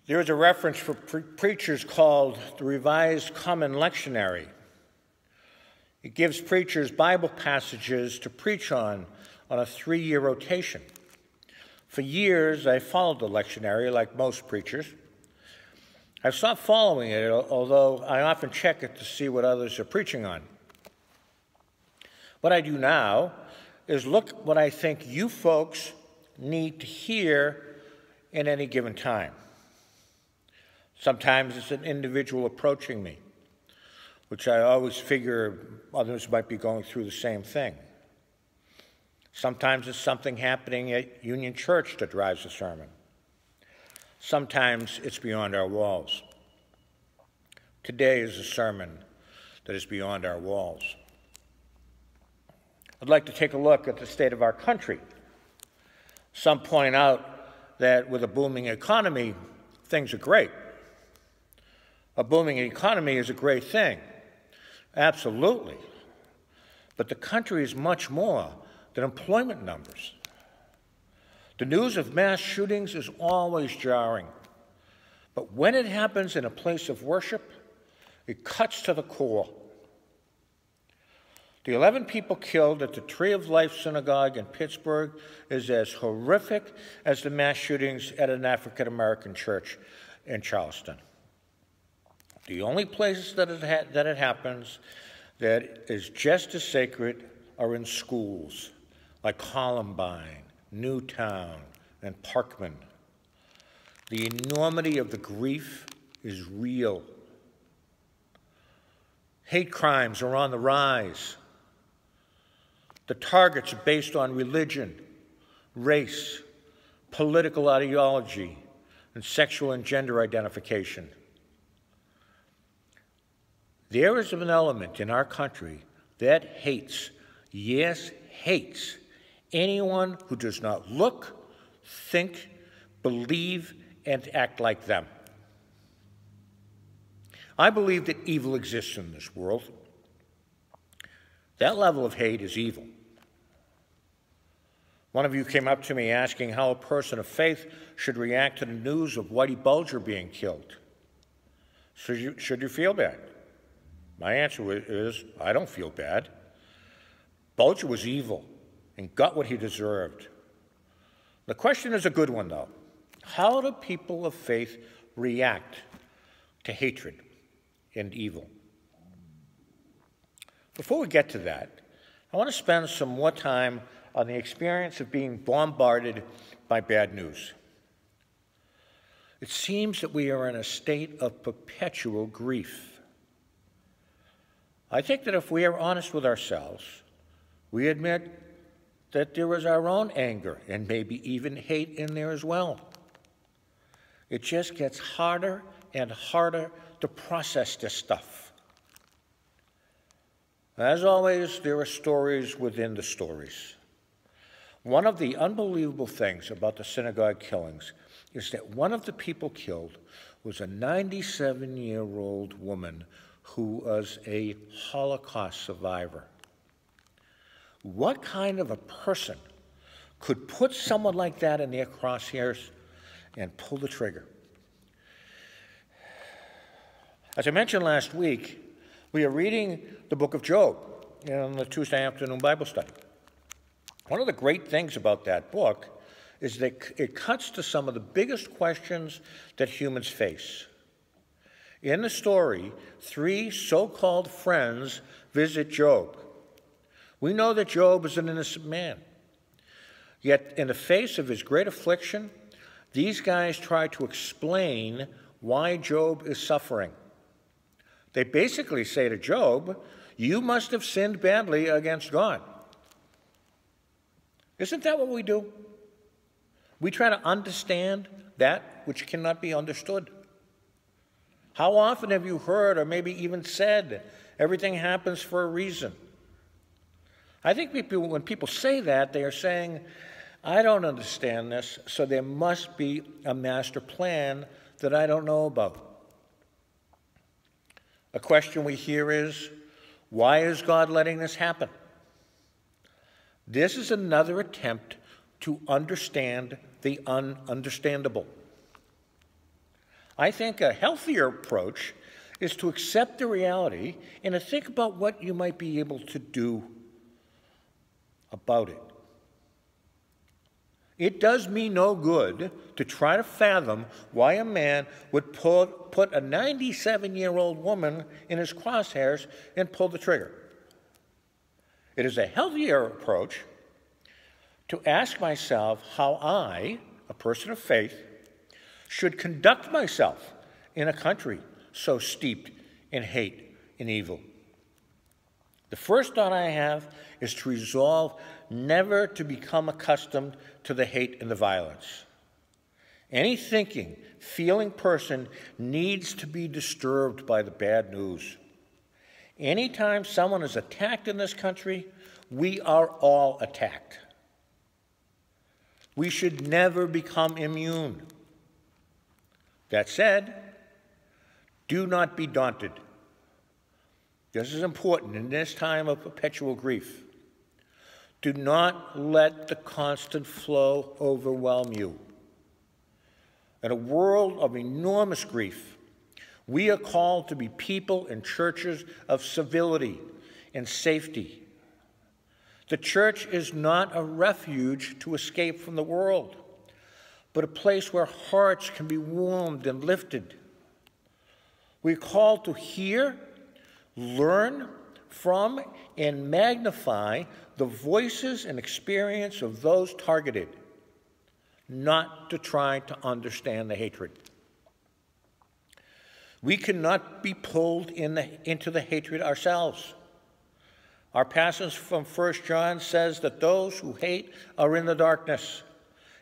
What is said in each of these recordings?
There is a reference for preachers called the Revised Common Lectionary. It gives preachers Bible passages to preach on a 3-year rotation. For years, I followed the lectionary like most preachers. I've stopped following it, although I often check it to see what others are preaching on. What I do now is look what I think you folks need to hear in any given time. Sometimes it's an individual approaching me, which I always figure others might be going through the same thing. Sometimes it's something happening at Union Church that drives the sermon. Sometimes it's beyond our walls. Today is a sermon that is beyond our walls. I'd like to take a look at the state of our country. Some point out that with a booming economy, things are great. A booming economy is a great thing. Absolutely. But the country is much more than employment numbers. The news of mass shootings is always jarring. But when it happens in a place of worship, it cuts to the core. The 11 people killed at the Tree of Life Synagogue in Pittsburgh is as horrific as the mass shootings at an African-American church in Charleston. The only places that it happens that is just as sacred are in schools like Columbine, Newtown, and Parkman. The enormity of the grief is real. Hate crimes are on the rise. The targets are based on religion, race, political ideology, and sexual and gender identification. There is an element in our country that hates, yes, hates, anyone who does not look, think, believe, and act like them. I believe that evil exists in this world. That level of hate is evil. One of you came up to me asking how a person of faith should react to the news of Whitey Bulger being killed. Should you feel bad? My answer is, I don't feel bad. Bulger was evil and got what he deserved. The question is a good one, though. How do people of faith react to hatred and evil? Before we get to that, I want to spend some more time on the experience of being bombarded by bad news. It seems that we are in a state of perpetual grief. I think that if we are honest with ourselves, we admit that there is our own anger and maybe even hate in there as well. It just gets harder and harder to process this stuff. As always, there are stories within the stories. One of the unbelievable things about the synagogue killings is that one of the people killed was a 97-year-old woman who was a Holocaust survivor. What kind of a person could put someone like that in their crosshairs and pull the trigger? As I mentioned last week, we are reading the book of Job in the Tuesday afternoon Bible study. One of the great things about that book is that it cuts to some of the biggest questions that humans face. In the story, 3 so-called friends visit Job. We know that Job is an innocent man. Yet, in the face of his great affliction, these guys try to explain why Job is suffering. They basically say to Job, you must have sinned badly against God. Isn't that what we do? We try to understand that which cannot be understood. How often have you heard or maybe even said, everything happens for a reason? I think when people say that, they are saying, I don't understand this, so there must be a master plan that I don't know about. A question we hear is, why is God letting this happen? This is another attempt to understand the ununderstandable. I think a healthier approach is to accept the reality and to think about what you might be able to do about it. It does me no good to try to fathom why a man would put a 97-year-old woman in his crosshairs and pull the trigger. It is a healthier approach to ask myself how I, a person of faith, should conduct myself in a country so steeped in hate and evil. The first thought I have is to resolve never to become accustomed to the hate and the violence. Any thinking, feeling person needs to be disturbed by the bad news. Anytime someone is attacked in this country, we are all attacked. We should never become immune. That said, do not be daunted. This is important in this time of perpetual grief. Do not let the constant flow overwhelm you. In a world of enormous grief, we are called to be people and churches of civility and safety. The church is not a refuge to escape from the world, but a place where hearts can be warmed and lifted. We're called to hear, learn from, and magnify the voices and experience of those targeted, not to try to understand the hatred. We cannot be pulled into the hatred ourselves. Our passage from 1 John says that those who hate are in the darkness.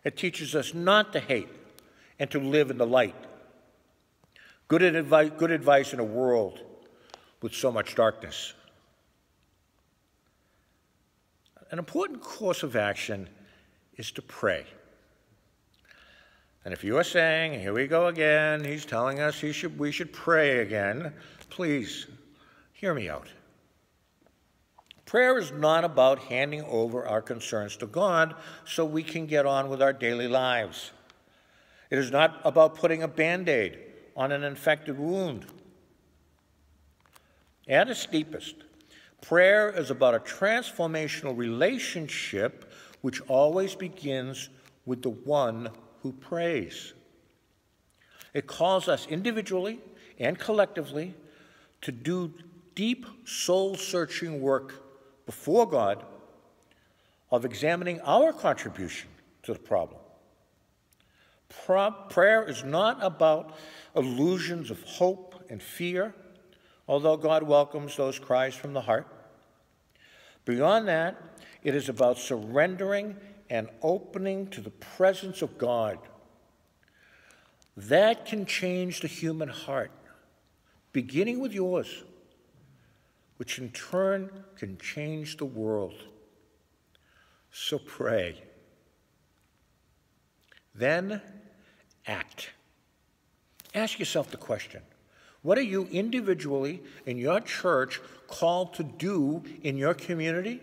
It teaches us not to hate and to live in the light. Good advice in a world with so much darkness. An important course of action is to pray. And if you are saying, here we go again, he's telling us we should pray again, please hear me out. Prayer is not about handing over our concerns to God so we can get on with our daily lives. It is not about putting a Band-Aid on an infected wound. At its deepest, prayer is about a transformational relationship which always begins with the one who prays. It calls us individually and collectively to do deep soul-searching work before God of examining our contribution to the problem. Prayer is not about illusions of hope and fear, although God welcomes those cries from the heart. Beyond that, it is about surrendering and opening to the presence of God. That can change the human heart, beginning with yours, which in turn can change the world. So pray. Then act. Ask yourself the question, what are you individually in your church called to do in your community,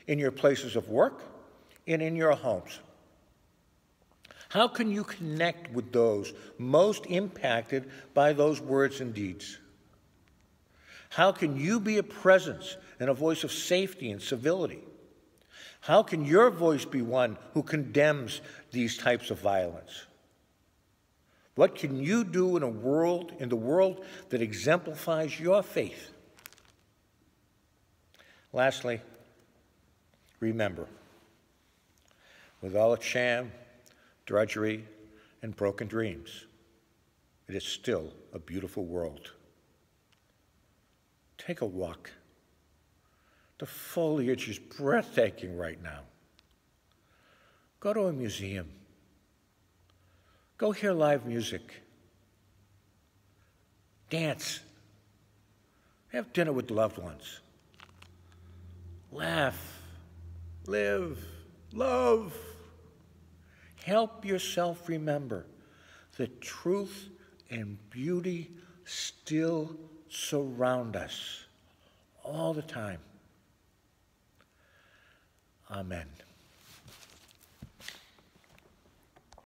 in your places of work, and in your homes? How can you connect with those most impacted by those words and deeds? How can you be a presence and a voice of safety and civility? How can your voice be one who condemns these types of violence? What can you do in the world that exemplifies your faith? Lastly, remember, with all its sham, drudgery, and broken dreams, it is still a beautiful world. Take a walk. The foliage is breathtaking right now. Go to a museum. Go hear live music. Dance. Have dinner with loved ones. Laugh. Live. Love. Help yourself remember that truth and beauty still surround us all the time. Amen.